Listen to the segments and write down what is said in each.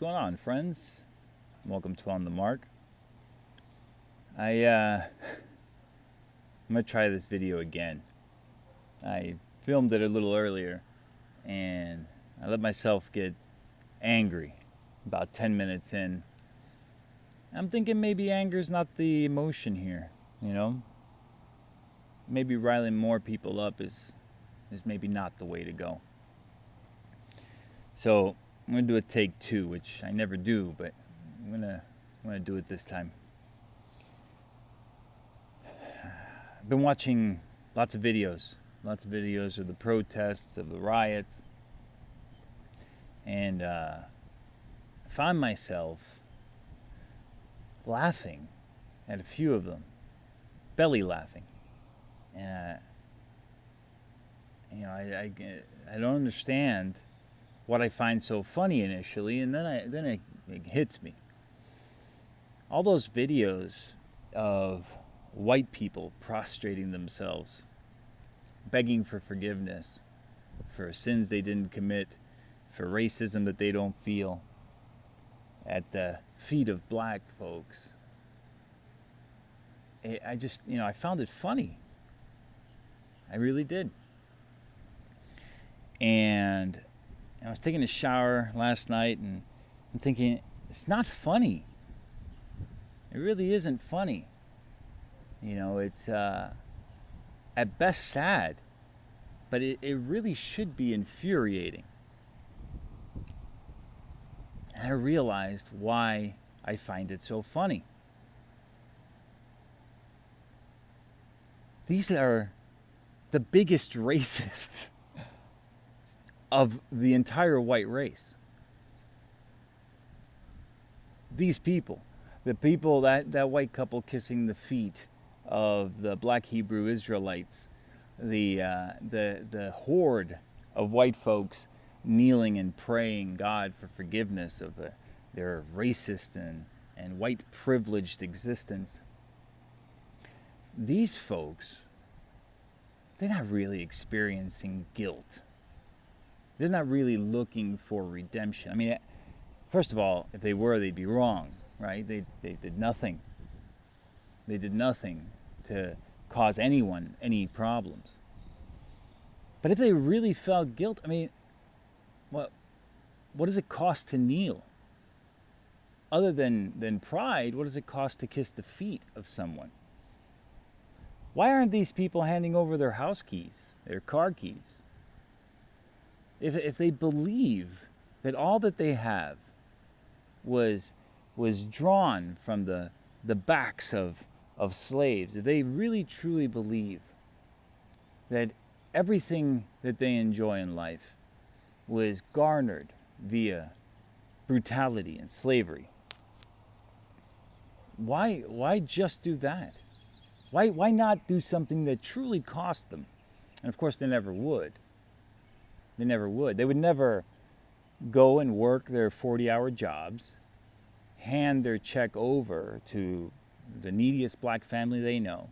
going on, friends? Welcome to On the Mark. I'm gonna try this video again. I filmed it a little earlier and I let myself get angry about 10 minutes in. I'm thinking maybe anger's not the emotion here, you know? Maybe riling more people up is maybe not the way to go. So I'm gonna do a take two, which I never do, but I'm gonna do it this time. I've been watching lots of videos of the protests, of the riots, and I found myself laughing at a few of them, belly laughing. I don't understand what I find so funny initially, and then it hits me. All those videos of white people prostrating themselves, begging for forgiveness for sins they didn't commit, for racism that they don't feel, at the feet of black folks. I found it funny. I really did. And I was taking a shower last night and I'm thinking, it's not funny. It really isn't funny. It's at best sad, but it really should be infuriating. And I realized why I find it so funny. These are the biggest racists of the entire white race. These people, the people, that white couple kissing the feet of the black Hebrew Israelites, the horde of white folks kneeling and praying God for forgiveness of their racist and white privileged existence. These folks, they're not really experiencing guilt. They're not really looking for redemption. I mean, first of all, if they were, they'd be wrong, right? They did nothing. They did nothing to cause anyone any problems. But if they really felt guilt, I mean, what does it cost to kneel? Other than pride, what does it cost to kiss the feet of someone? Why aren't these people handing over their house keys, their car keys? If they believe that all that they have was drawn from the backs of slaves, if they really truly believe that everything that they enjoy in life was garnered via brutality and slavery, why just do that? Why not do something that truly cost them? And of course they never would. They never would. They would never go and work their 40-hour jobs, hand their check over to the neediest black family they know,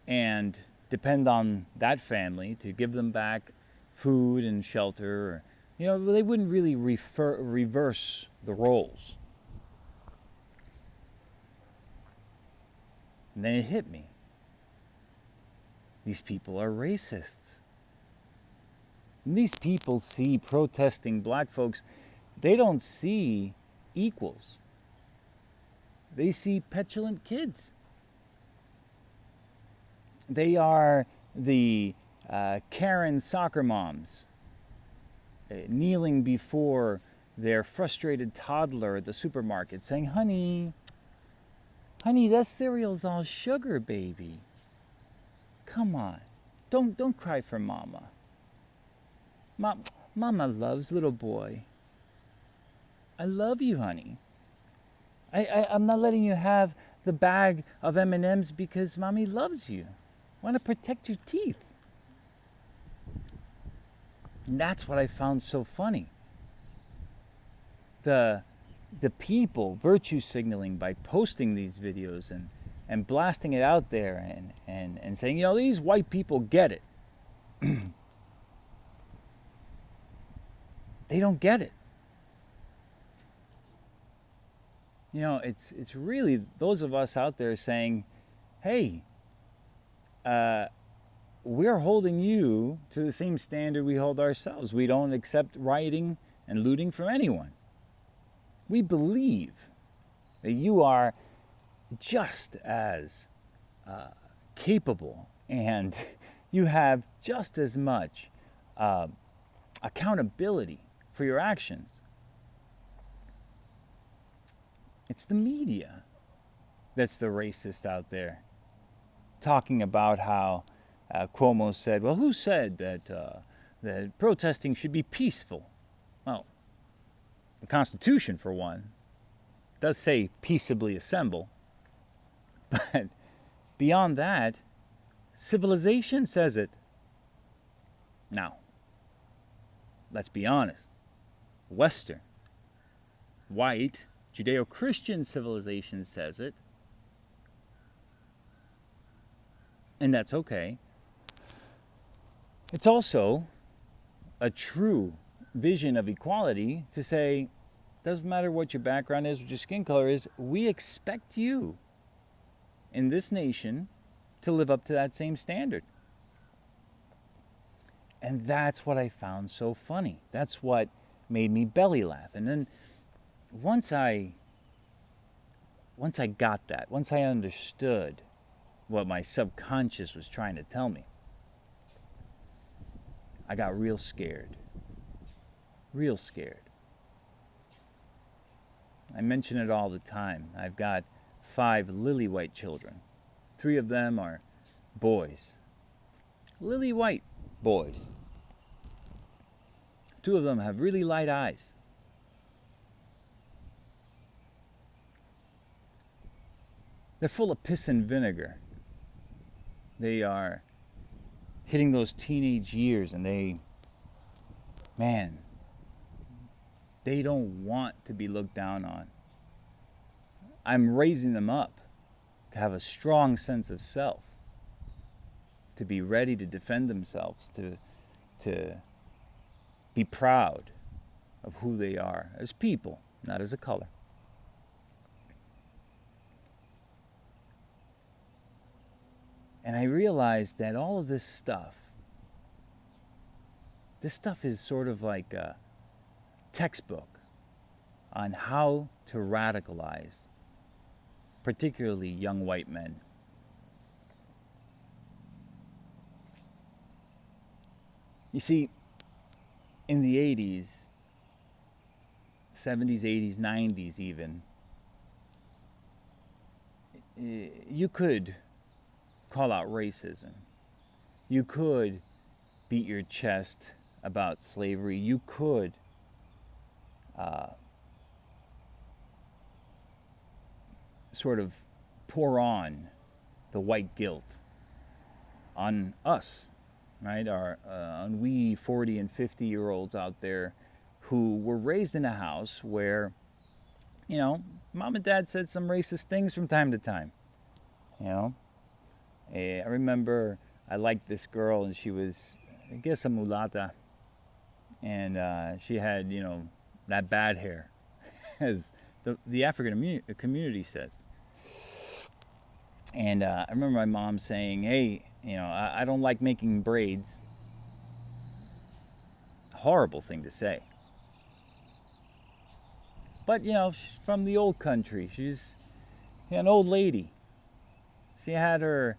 and depend on that family to give them back food and shelter. They wouldn't really reverse the roles. And then it hit me. These people are racists. And these people see protesting black folks, they don't see equals. They see petulant kids. They are the Karen soccer moms kneeling before their frustrated toddler at the supermarket saying, honey, that cereal's all sugar, baby. Come on, don't cry for mama. Mama loves little boy. I love you, honey. I'm not letting you have the bag of M&Ms because mommy loves you. I want to protect your teeth. And that's what I found so funny. The people virtue signaling by posting these videos and blasting it out there and saying, these white people get it. They don't get it. it's really those of us out there saying, hey, we're holding you to the same standard we hold ourselves. We don't accept rioting and looting from anyone. We believe that you are just as capable and you have just as much accountability for your actions. It's the media that's the racist out there, talking about how Cuomo said, well, who said that protesting should be peaceful? Well, the Constitution, for one, does say peaceably assemble. But beyond that, civilization says it. Now, let's be honest. Western, white, Judeo-Christian civilization says it. And that's okay. It's also a true vision of equality to say, doesn't matter what your background is, what your skin color is, we expect you in this nation to live up to that same standard. And that's what I found so funny. That's what made me belly laugh. And then once I got that, once I understood what my subconscious was trying to tell me, I got real scared. Real scared. I mention it all the time. I've got 5 lily white children. 3 of them are boys. Lily white boys. 2 of them have really light eyes. They're full of piss and vinegar. They are hitting those teenage years and they don't want to be looked down on. I'm raising them up to have a strong sense of self, to be ready to defend themselves, to be proud of who they are as people, not as a color. And I realized that all of this stuff is sort of like a textbook on how to radicalize, particularly young white men. You see, in the 80s, 70s, 80s, 90s even, you could call out racism. You could beat your chest about slavery. You could sort of pour on the white guilt on us, right? On we 40 and 50-year-olds out there who were raised in a house where, mom and dad said some racist things from time to time, I remember I liked this girl, and she was, I guess, a mulata, and she had, that bad hair, as the African community says. And I remember my mom saying, hey, I don't like making braids. Horrible thing to say. But, she's from the old country. She's an old lady. She had her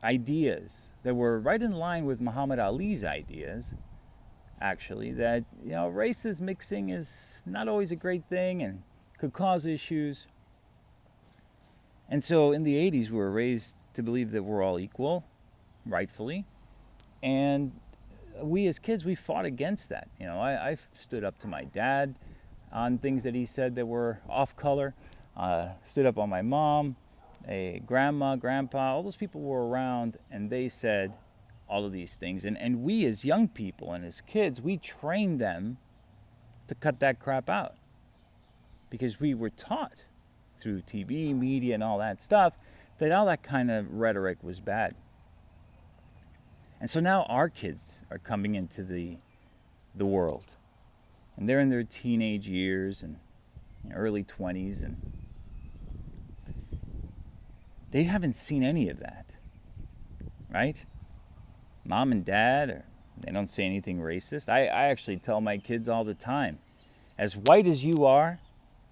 ideas that were right in line with Muhammad Ali's ideas, actually, that, races mixing is not always a great thing and could cause issues. And so in the 80s, we were raised to believe that we're all equal, rightfully. And we as kids, we fought against that. I stood up to my dad on things that he said that were off color, stood up on my mom, a grandma, grandpa, all those people were around, and they said all of these things. And we as young people and as kids, we trained them to cut that crap out. Because we were taught through TV, media, and all that stuff, that all that kind of rhetoric was bad. And so now our kids are coming into the world. And they're in their teenage years and early 20s, and they haven't seen any of that, right? Mom and dad, they don't say anything racist. I actually tell my kids all the time, as white as you are,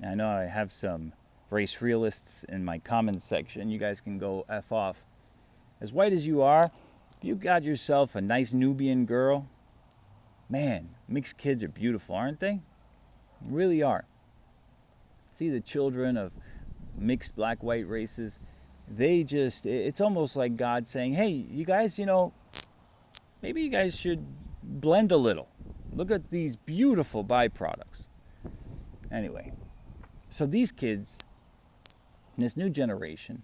and I know I have some race realists in my comments section, you guys can go F off. As white as you are, if you got yourself a nice Nubian girl, man, mixed kids are beautiful, aren't they? Really are. See the children of mixed black-white races, it's almost like God saying, hey, you guys, maybe you guys should blend a little. Look at these beautiful byproducts. Anyway, so these kids, this new generation,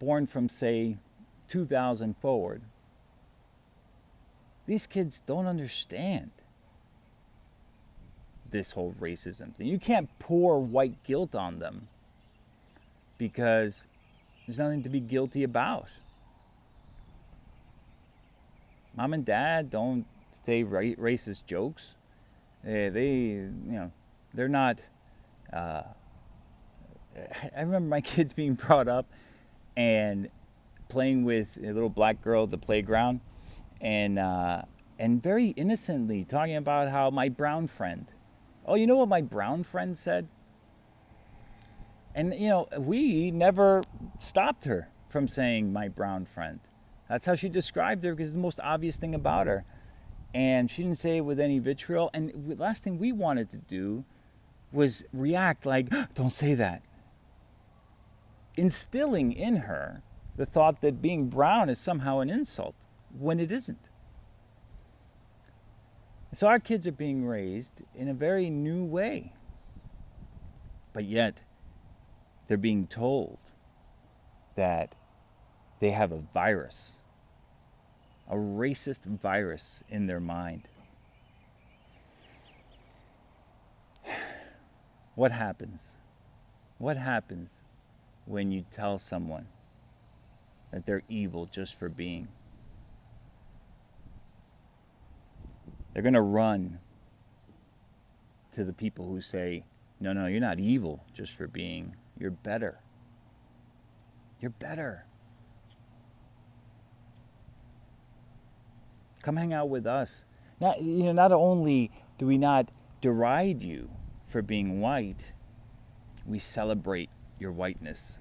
born from, say, 2000 forward, these kids don't understand this whole racism thing. You can't pour white guilt on them because there's nothing to be guilty about. Mom and dad don't say racist jokes. They're not. I remember my kids being brought up and playing with a little black girl at the playground, and very innocently talking about how my brown friend. Oh, you know what my brown friend said? And, we never stopped her from saying my brown friend. That's how she described her because it's the most obvious thing about her. And she didn't say it with any vitriol. And the last thing we wanted to do was react like, don't say that. Instilling in her the thought that being brown is somehow an insult when it isn't. So our kids are being raised in a very new way. But yet, they're being told that they have a virus, a racist virus in their mind. What happens? What happens when you tell someone that they're evil just for being? They're going to run to the people who say, no, you're not evil just for being. You're better. You're better. Come hang out with us. Not only do we not deride you for being white, we celebrate your whiteness.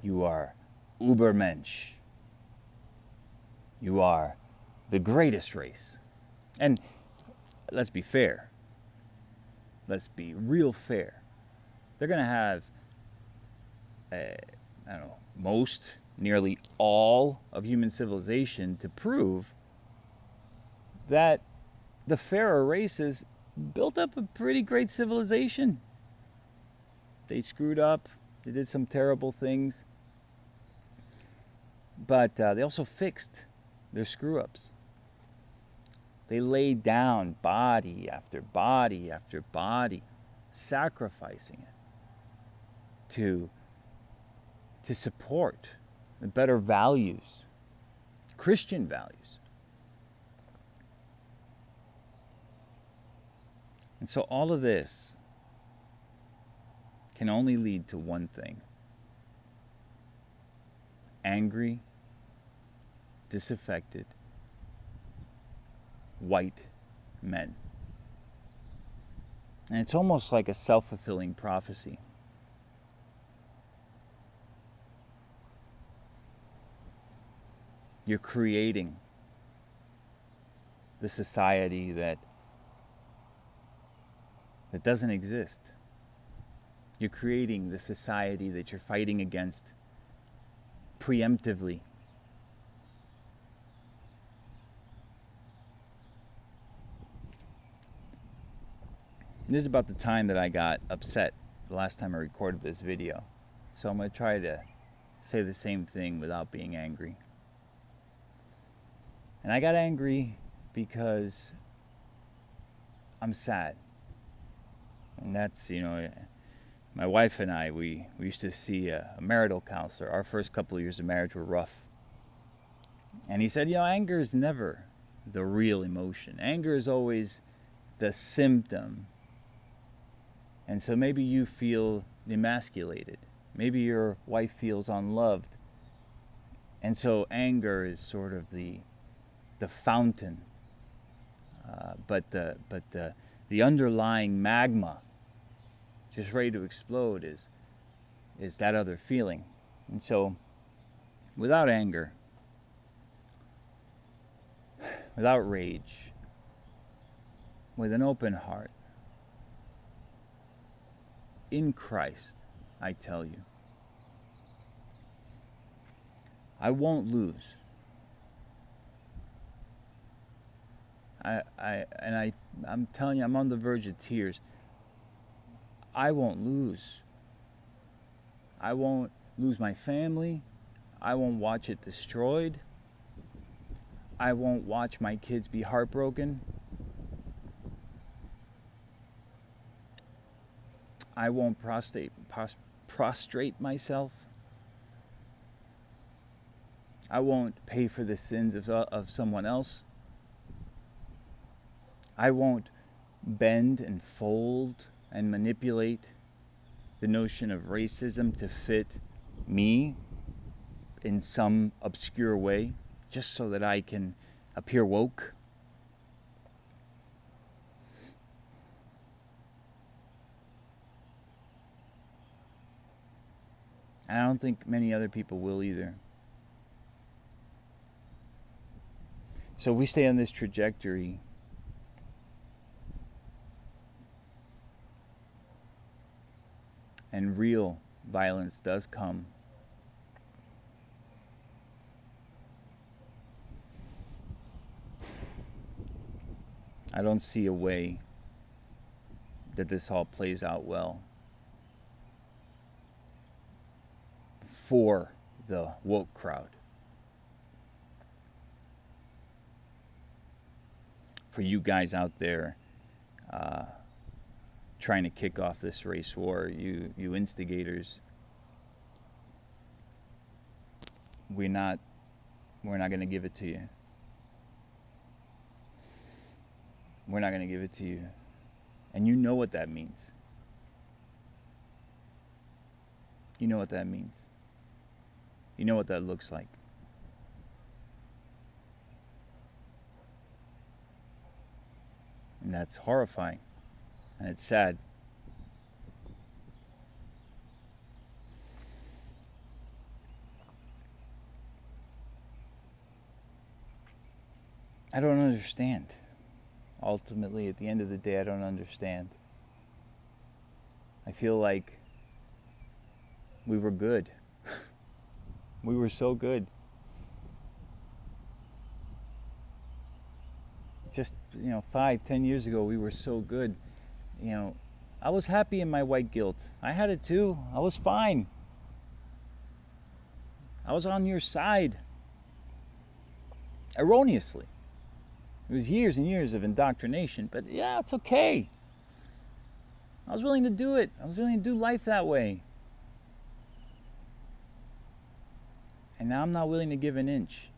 You are Ubermensch. You are the greatest race. And let's be fair. Let's be real fair. They're going to have, nearly all of human civilization to prove that the fairer races built up a pretty great civilization. They screwed up. They did some terrible things. But they also fixed their screw-ups. They laid down body after body after body, sacrificing it to support the better values, Christian values. And so all of this can only lead to one thing: angry, disaffected, white men. And it's almost like a self-fulfilling prophecy. You're creating the society that doesn't exist. You're creating the society that you're fighting against preemptively. This is about the time that I got upset the last time I recorded this video. So I'm going to try to say the same thing without being angry. And I got angry because I'm sad. And that's, my wife and I, we used to see a marital counselor. Our first couple of years of marriage were rough. And he said, anger is never the real emotion. Anger is always the symptom And so maybe you feel emasculated. Maybe your wife feels unloved. And so anger is sort of the fountain. But the underlying magma just ready to explode is that other feeling. And so without anger, without rage, with an open heart, in Christ, I tell you, I won't lose. I'm telling you, I'm on the verge of tears. I won't lose. I won't lose my family. I won't watch it destroyed. I won't watch my kids be heartbroken. I won't prostrate myself. I won't pay for the sins of someone else. I won't bend and fold and manipulate the notion of racism to fit me in some obscure way, just so that I can appear woke. And I don't think many other people will either. So if we stay on this trajectory, and real violence does come, I don't see a way that this all plays out well for the woke crowd. For you guys out there trying to kick off this race war, you instigators, we're not going to give it to you. We're not going to give it to you. And you know what that means. You know what that means. You know what that looks like. And that's horrifying. And it's sad. I don't understand. Ultimately, at the end of the day, I don't understand. I feel like we were good. We were so good. Just, 5-10 years ago, we were so good. I was happy in my white guilt. I had it too. I was fine. I was on your side. Erroneously. It was years and years of indoctrination, but yeah, it's okay. I was willing to do it. I was willing to do life that way. And now I'm not willing to give an inch.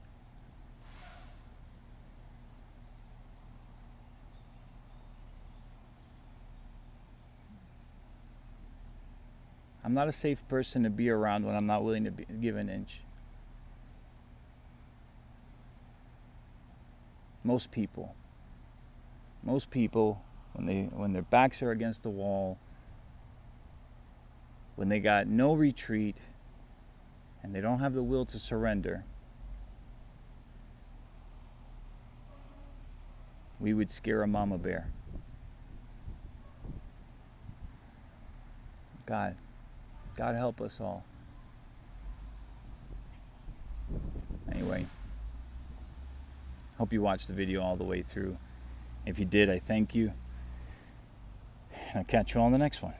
I'm not a safe person to be around when I'm not willing to give an inch. Most people, when their backs are against the wall, when they got no retreat, and they don't have the will to surrender, we would scare a mama bear. God help us all. Anyway, hope you watched the video all the way through. If you did, I thank you. I'll catch you all in the next one.